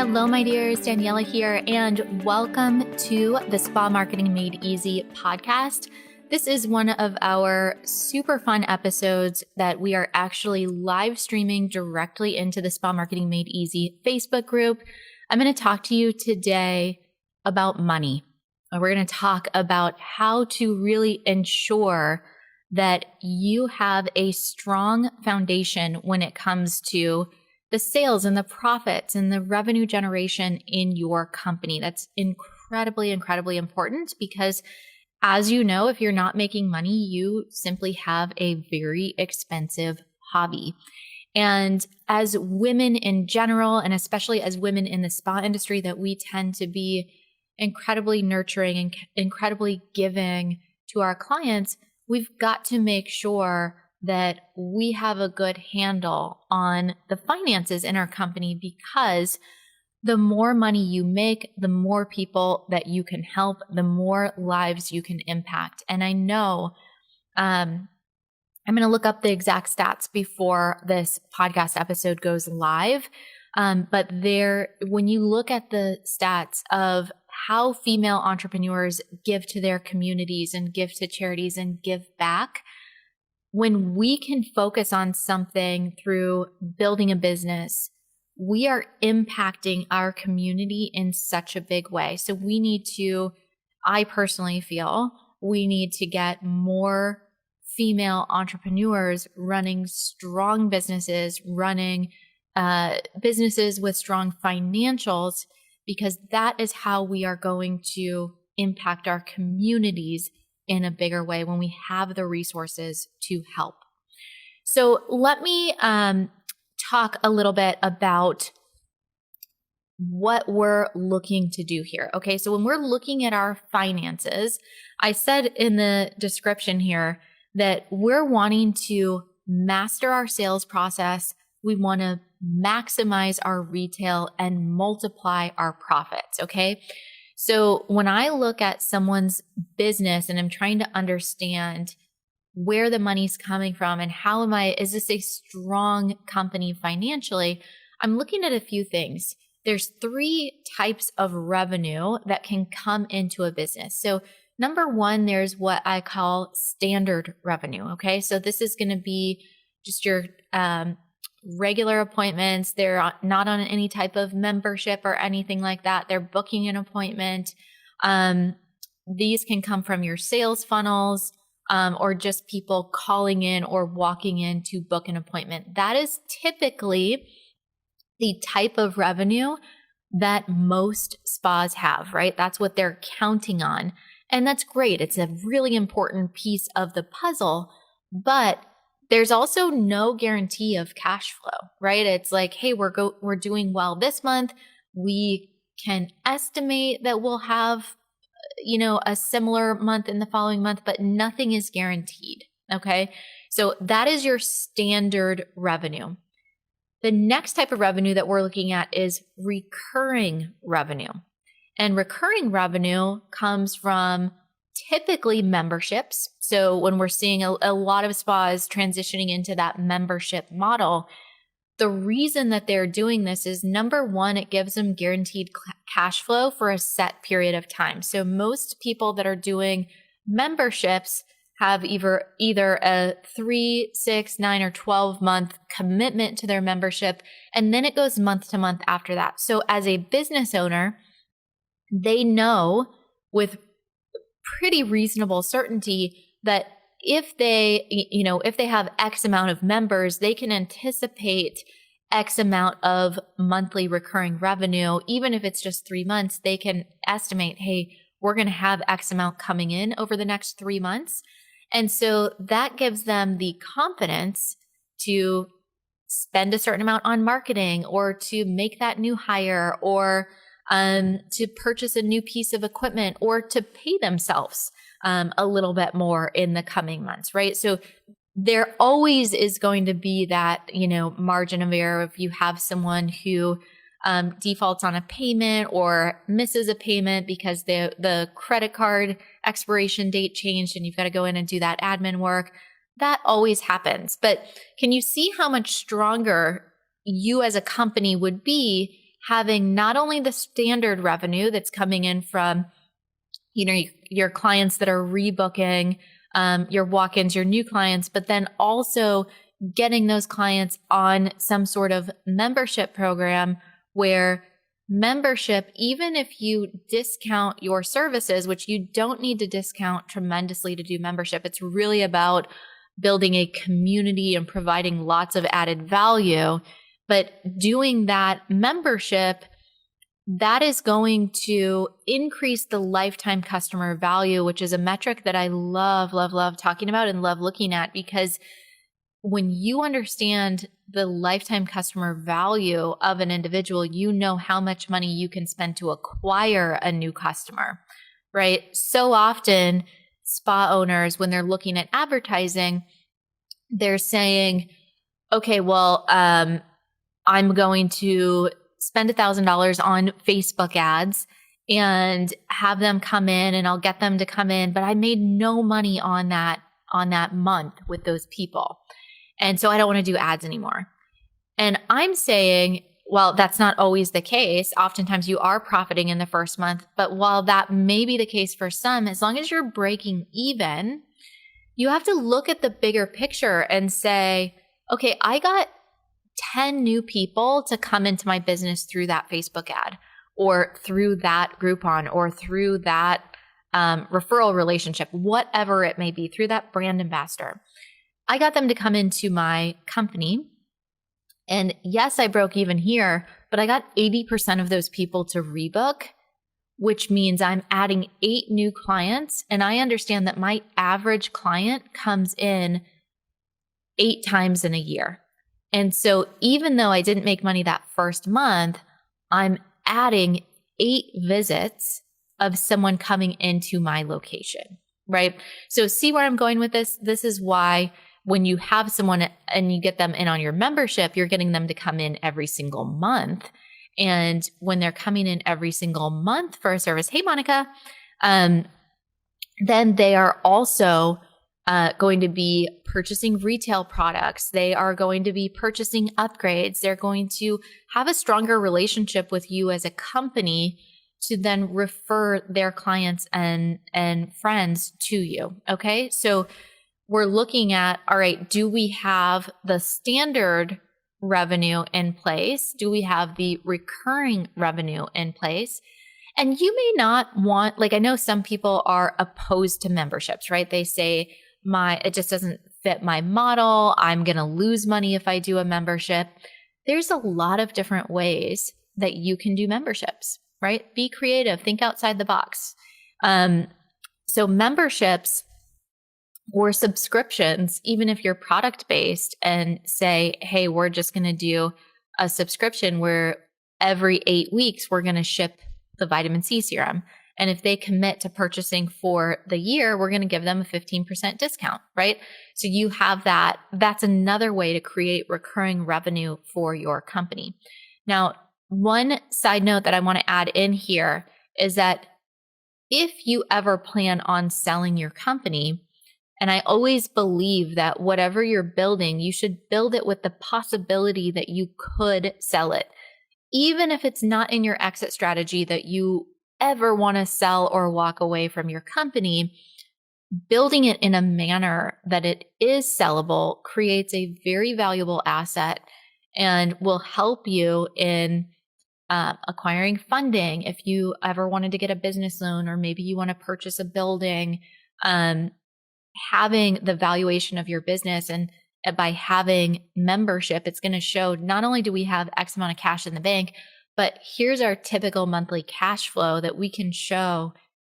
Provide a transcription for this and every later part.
Hello, my dears. Daniela here, and welcome to the Spa Marketing Made Easy podcast. This is one of our super fun episodes that we are actually live streaming directly into the Spa Marketing Made Easy Facebook group. I'm going to talk to you today about money. We're going to talk about how to really ensure that you have a strong foundation when it comes to the sales and the profits and the revenue generation in your company. That's incredibly, incredibly important because, as you know, if you're not making money, you simply have a very expensive hobby. And as women in general, and especially as women in the spa industry, that we tend to be incredibly nurturing and incredibly giving to our clients, we've got to make sure that we have a good handle on the finances in our company, because the more money you make, the more people that you can help, the more lives you can impact. And I know I'm going to look up the exact stats before this podcast episode goes live. But when you look at the stats of how female entrepreneurs give to their communities and give to charities and give back, when we can focus on something through building a business, we are impacting our community in such a big way. So I personally feel we need to get more female entrepreneurs running strong businesses, running businesses with strong financials, because that is how we are going to impact our communities in a bigger way when we have the resources to help. So let me talk a little bit about what we're looking to do here. Okay, so when we're looking at our finances, I said in the description here that we're wanting to master our sales process. We want to maximize our retail and multiply our profits. Okay. So when I look at someone's business and I'm trying to understand where the money's coming from and is this a strong company financially, I'm looking at a few things. There's 3 types of revenue that can come into a business. So number 1, there's what I call standard revenue. Okay. So this is going to be just your regular appointments. They're not on any type of membership or anything like that. They're booking an appointment. These can come from your sales funnels, or just people calling in or walking in to book an appointment. That is typically the type of revenue that most spas have, right? That's what they're counting on. And that's great. It's a really important piece of the puzzle, but there's also no guarantee of cash flow, right? It's like, hey, we're doing well this month. We can estimate that we'll have, a similar month in the following month, but nothing is guaranteed. Okay. So that is your standard revenue. The next type of revenue that we're looking at is recurring revenue. And recurring revenue comes from typically memberships. So when we're seeing a lot of spas transitioning into that membership model, the reason that they're doing this is, number 1, it gives them guaranteed cash flow for a set period of time. So most people that are doing memberships have either a 3, 6, 9, or 12 month commitment to their membership, and then it goes month to month after that. So as a business owner, they know with pretty reasonable certainty that if they have X amount of members, they can anticipate X amount of monthly recurring revenue. Even if it's just 3 months, they can estimate, hey, we're going to have X amount coming in over the next 3 months. And so that gives them the confidence to spend a certain amount on marketing, or to make that new hire, or to purchase a new piece of equipment, or to pay themselves a little bit more in the coming months, right? So there always is going to be that, margin of error if you have someone who defaults on a payment or misses a payment because the credit card expiration date changed and you've got to go in and do that admin work. That always happens. But can you see how much stronger you as a company would be having not only the standard revenue that's coming in from, your clients that are rebooking, your walk-ins, your new clients, but then also getting those clients on some sort of membership program where membership, even if you discount your services, which you don't need to discount tremendously to do membership, it's really about building a community and providing lots of added value. But doing that membership, that is going to increase the lifetime customer value, which is a metric that I love talking about and love looking at, because when you understand the lifetime customer value of an individual, you know how much money you can spend to acquire a new customer, right? So often, spa owners, when they're looking at advertising, they're saying, okay, well, I'm going to spend $1,000 on Facebook ads and have them come in, and I'll get them to come in, but I made no money on that month with those people. And so I don't want to do ads anymore. And I'm saying, well, that's not always the case. Oftentimes you are profiting in the first month, but while that may be the case for some, as long as you're breaking even, you have to look at the bigger picture and say, okay, I got 10 new people to come into my business through that Facebook ad or through that Groupon or through that referral relationship, whatever it may be, through that brand ambassador. I got them to come into my company. And yes, I broke even here, but I got 80% of those people to rebook, which means I'm adding 8 new clients. And I understand that my average client comes in 8 times in a year. And so even though I didn't make money that first month, I'm adding 8 visits of someone coming into my location, right? So see where I'm going with this? This is why when you have someone and you get them in on your membership, you're getting them to come in every single month. And when they're coming in every single month for a service, hey, Monica, then they are also going to be purchasing retail products. They are going to be purchasing upgrades. They're going to have a stronger relationship with you as a company to then refer their clients and friends to you. Okay. So we're looking at, all right, do we have the standard revenue in place? Do we have the recurring revenue in place? And you may not want, I know some people are opposed to memberships, right? They say, it just doesn't fit my model. I'm going to lose money if I do a membership. There's a lot of different ways that you can do memberships, right? Be creative, think outside the box. So memberships or subscriptions, even if you're product based and say, hey, we're just going to do a subscription where every 8 weeks we're going to ship the vitamin C serum. And if they commit to purchasing for the year, we're going to give them a 15% discount, right? So you have that. That's another way to create recurring revenue for your company. Now, one side note that I want to add in here is that if you ever plan on selling your company, and I always believe that whatever you're building, you should build it with the possibility that you could sell it. Even if it's not in your exit strategy that you ever want to sell or walk away from your company, building it in a manner that it is sellable creates a very valuable asset and will help you in acquiring funding if you ever wanted to get a business loan, or maybe you want to purchase a building. Having the valuation of your business and by having membership, it's going to show not only do we have X amount of cash in the bank, but here's our typical monthly cash flow that we can show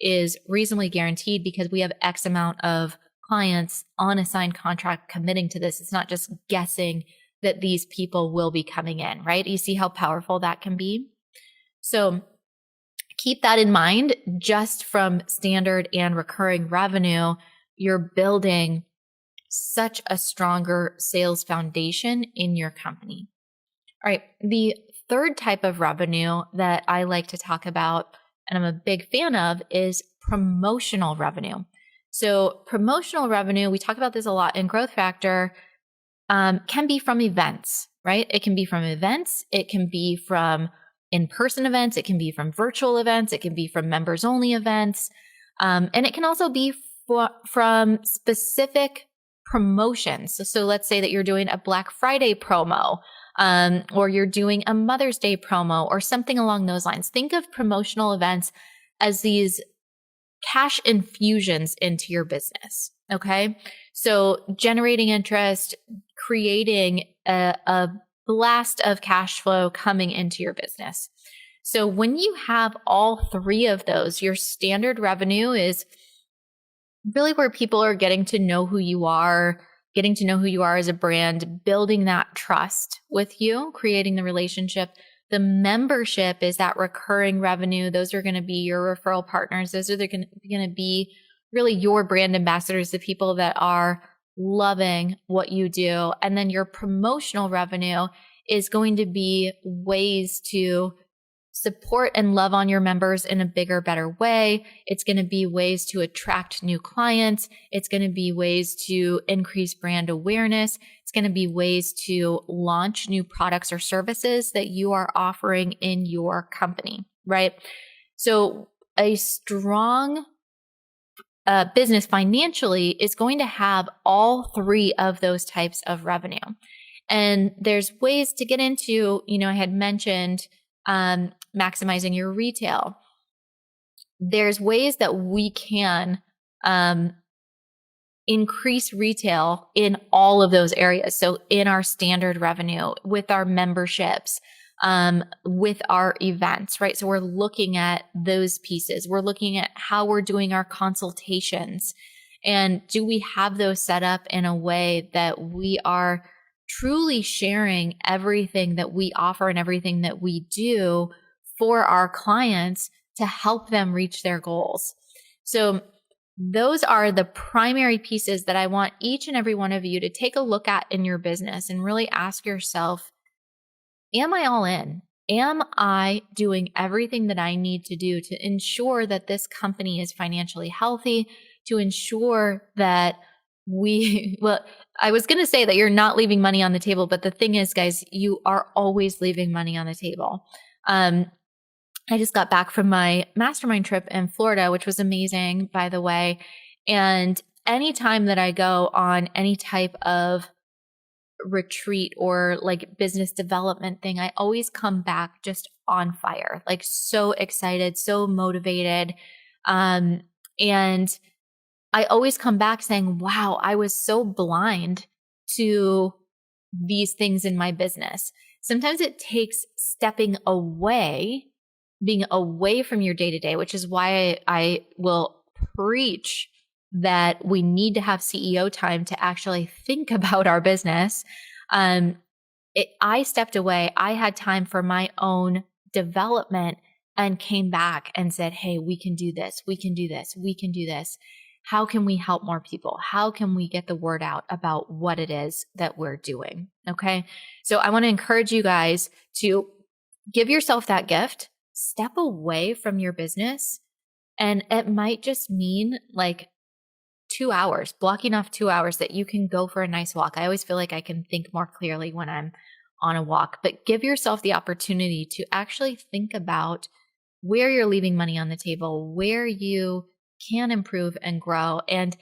is reasonably guaranteed because we have X amount of clients on a signed contract committing to this. It's not just guessing that these people will be coming in, right? You see how powerful that can be? So keep that in mind. Just from standard and recurring revenue, you're building such a stronger sales foundation in your company. All right. The third type of revenue that I like to talk about, and I'm a big fan of, is promotional revenue. So promotional revenue, we talk about this a lot in Growth Factor, can be from events, right? It can be from events. It can be from in-person events. It can be from virtual events. It can be from members only events. And it can also be from specific promotions. So let's say that you're doing a Black Friday promo, or you're doing a Mother's Day promo or something along those lines. Think of promotional events as these cash infusions into your business. Okay. So generating interest, creating a blast of cash flow coming into your business. So when you have all three of those, your standard revenue is really where people are getting to know who you are, getting to know who you are as a brand, building that trust with you, creating the relationship. The membership is that recurring revenue. Those are going to be your referral partners. Those are going to be really your brand ambassadors, the people that are loving what you do. And then your promotional revenue is going to be ways to support and love on your members in a bigger, better way. It's going to be ways to attract new clients. It's going to be ways to increase brand awareness. It's going to be ways to launch new products or services that you are offering in your company, right? So a strong business financially is going to have all three of those types of revenue. And there's ways to get into, I had mentioned maximizing your retail. There's ways that we can increase retail in all of those areas. So in our standard revenue, with our memberships, with our events, right? So we're looking at those pieces. We're looking at how we're doing our consultations. And do we have those set up in a way that we are truly sharing everything that we offer and everything that we do for our clients to help them reach their goals? So those are the primary pieces that I want each and every one of you to take a look at in your business and really ask yourself, am I all in? Am I doing everything that I need to do to ensure that this company is financially healthy, to ensure that well, I was going to say that you're not leaving money on the table, but the thing is, guys, you are always leaving money on the table. I just got back from my mastermind trip in Florida, which was amazing, by the way. And anytime that I go on any type of retreat or like business development thing, I always come back just on fire, like so excited, so motivated. And I always come back saying, wow, I was so blind to these things in my business. Sometimes it takes stepping away, being away from your day to day, which is why I will preach that we need to have CEO time to actually think about our business. I stepped away. I had time for my own development and came back and said, hey, we can do this. We can do this. We can do this. How can we help more people? How can we get the word out about what it is that we're doing? Okay. So I want to encourage you guys to give yourself that gift, step away from your business. And it might just mean like 2 hours, blocking off 2 hours that you can go for a nice walk. I always feel like I can think more clearly when I'm on a walk, but give yourself the opportunity to actually think about where you're leaving money on the table, where you can improve and grow. And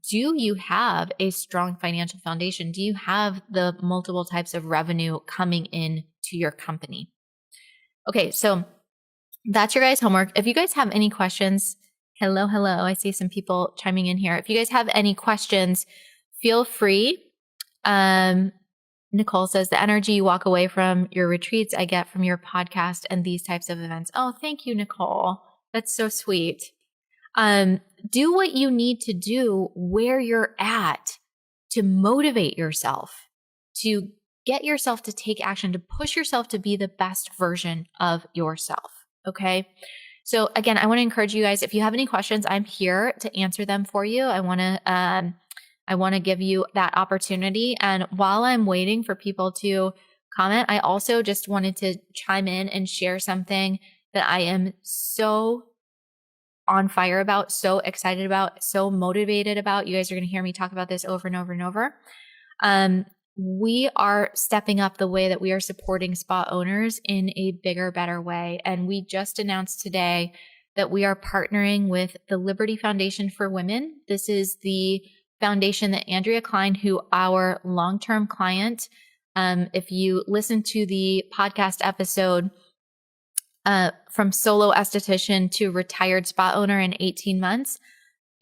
do you have a strong financial foundation? Do you have the multiple types of revenue coming in to your company? Okay, so that's your guys' homework. If you guys have any questions, hello. I see some people chiming in here. If you guys have any questions, feel free. Nicole says, the energy you walk away from your retreats, I get from your podcast and these types of events. Oh, thank you, Nicole. That's so sweet. Do what you need to do where you're at to motivate yourself, to get yourself to take action, to push yourself to be the best version of yourself. Okay. So again, I want to encourage you guys, if you have any questions, I'm here to answer them for you. I want to give you that opportunity. And while I'm waiting for people to comment, I also just wanted to chime in and share something that I am so on fire about, so excited about, so motivated about. You guys are going to hear me talk about this over and over and over. we are stepping up the way that we are supporting spa owners in a bigger, better way. And we just announced today that we are partnering with the Liberty Foundation for Women. This is the foundation that Andrea Klein, who our long-term client, if you listen to the podcast episode, from solo esthetician to retired spa owner in 18 months,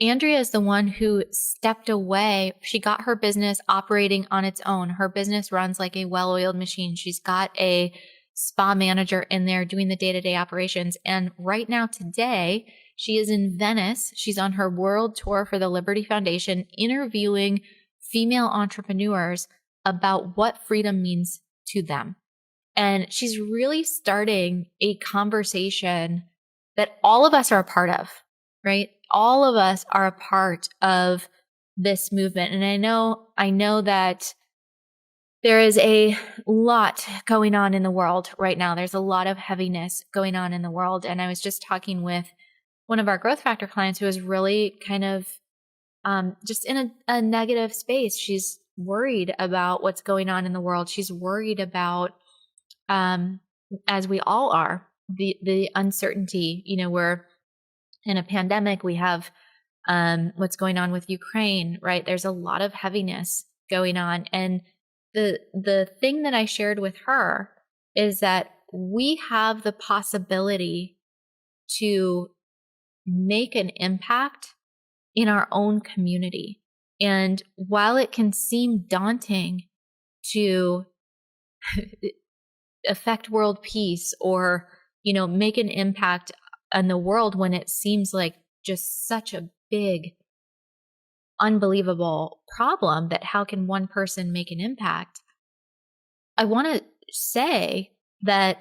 Andrea is the one who stepped away. She got her business operating on its own. Her business runs like a well-oiled machine. She's got a spa manager in there doing the day-to-day operations. And right now, today, she is in Venice. She's on her world tour for the Liberty Foundation, interviewing female entrepreneurs about what freedom means to them. And she's really starting a conversation that all of us are a part of, right? All of us are a part of this movement. And I know that there is a lot going on in the world right now. There's a lot of heaviness going on in the world. And I was just talking with one of our growth factor clients who is really kind of just in a negative space. She's worried about what's going on in the world. She's worried about, as we all are, the uncertainty. We're in a pandemic. We have what's going on with Ukraine, right? There's a lot of heaviness going on. And the thing that I shared with her is that we have the possibility to make an impact in our own community. And while it can seem daunting to affect world peace or, make an impact on the world when it seems like just such a big, unbelievable problem, that how can one person make an impact? I want to say that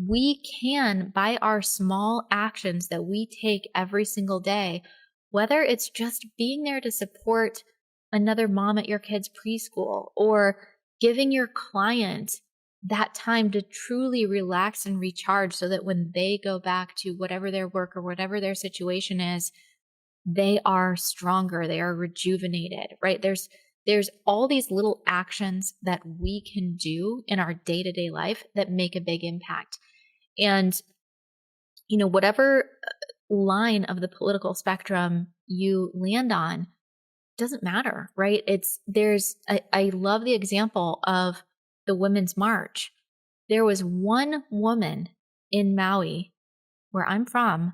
we can, by our small actions that we take every single day, whether it's just being there to support another mom at your kid's preschool or giving your client that time to truly relax and recharge so that when they go back to whatever their work or whatever their situation is, they are stronger, they are rejuvenated, right? There's all these little actions that we can do in our day-to-day life that make a big impact. And, whatever line of the political spectrum you land on doesn't matter, right? I love the example of the Women's March. There was one woman in Maui, where I'm from,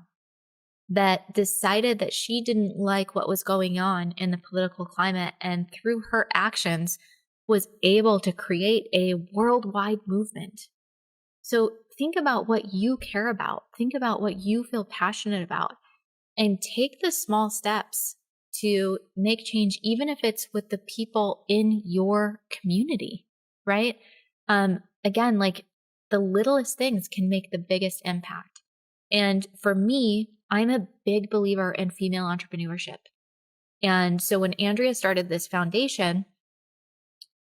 that decided that she didn't like what was going on in the political climate, and through her actions was able to create a worldwide movement. So think about what you care about. Think about what you feel passionate about, and take the small steps to make change, even if it's with the people in your community, right? Again, like the littlest things can make the biggest impact. And for me, I'm a big believer in female entrepreneurship. And so when Andrea started this foundation,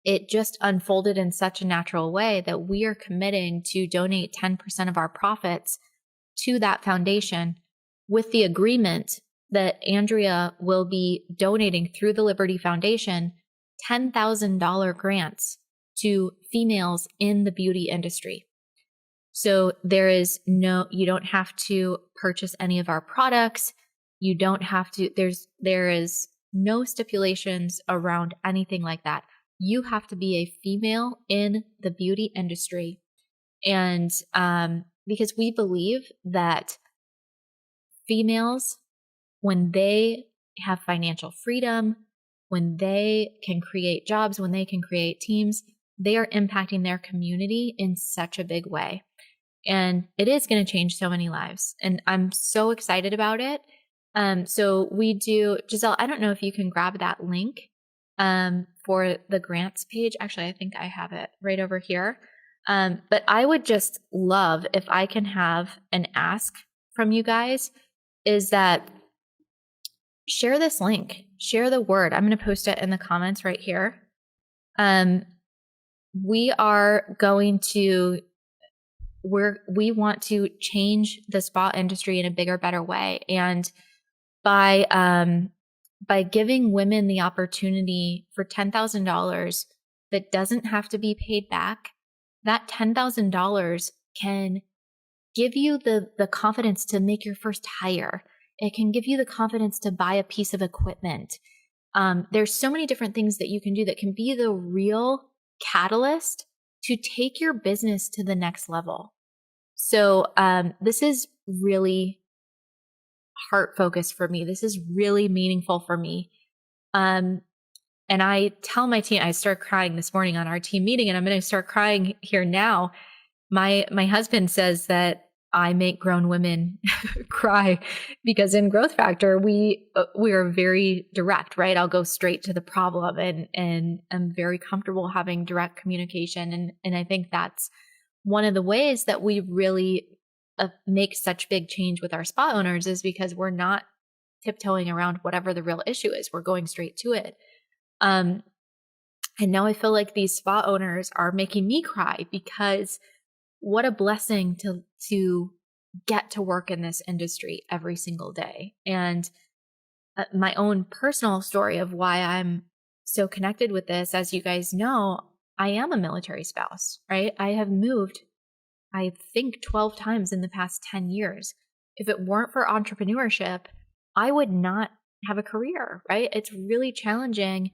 it just unfolded in such a natural way that we are committing to donate 10% of our profits to that foundation, with the agreement that Andrea will be donating through the Liberty Foundation $10,000 grants to females in the beauty industry. So you don't have to purchase any of our products. You don't have to, there is no stipulations around anything like that. You have to be a female in the beauty industry. And because we believe that females, when they have financial freedom, when they can create jobs, when they can create teams, they are impacting their community in such a big way. And it is going to change so many lives. And I'm so excited about it. So we do, Giselle, I don't know if you can grab that link for the grants page. Actually, I think I have it right over here. But I would just love if I can have an ask from you guys, is that share this link, share the word. I'm going to post it in the comments right here. We want to change the spa industry in a bigger, better way. And by giving women the opportunity for $10,000 that doesn't have to be paid back, that $10,000 can give you the confidence to make your first hire. It can give you the confidence to buy a piece of equipment. There's so many different things that you can do that can be the real catalyst to take your business to the next level. So this is really heart focused for me. This is really meaningful for me. And I tell my team, I started crying this morning on our team meeting, and I'm going to start crying here now. My husband says that I make grown women cry because in Growth Factor, we are very direct, right? I'll go straight to the problem, and I'm very comfortable having direct communication. And I think that's one of the ways that we really make such big change with our spa owners, is because we're not tiptoeing around whatever the real issue is. We're going straight to it. And now I feel like these spa owners are making me cry, because what a blessing to get to work in this industry every single day. And my own personal story of why I'm so connected with this, as you guys know, I am a military spouse, right? I have moved, I think, 12 times in the past 10 years. If it weren't for entrepreneurship, I would not have a career, right? It's really challenging,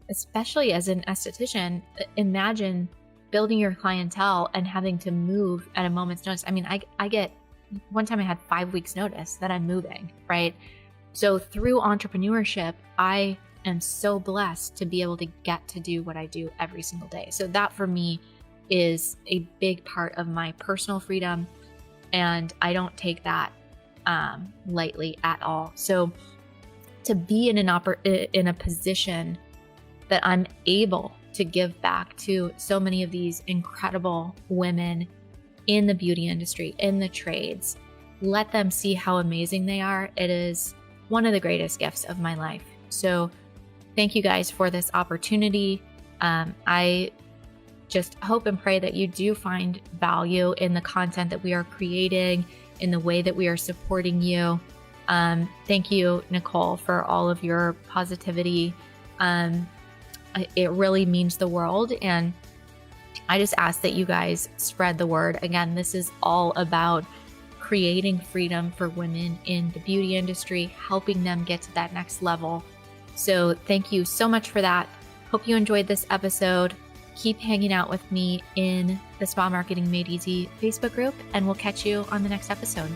especially as an esthetician. Imagine building your clientele and having to move at a moment's notice. I mean, I get, one time I had 5 weeks notice that I'm moving, right? So through entrepreneurship, I am so blessed to be able to get to do what I do every single day. So that for me is a big part of my personal freedom, and I don't take that lightly at all. So to be in a position that I'm able to give back to so many of these incredible women in the beauty industry, in the trades, let them see how amazing they are. It is one of the greatest gifts of my life. So thank you guys for this opportunity. I just hope and pray that you do find value in the content that we are creating, in the way that we are supporting you. Thank you, Nicole, for all of your positivity. It really means the world. And I just ask that you guys spread the word. Again, this is all about creating freedom for women in the beauty industry, helping them get to that next level. So thank you so much for that. Hope you enjoyed this episode. Keep hanging out with me in the Spa Marketing Made Easy Facebook group, and we'll catch you on the next episode.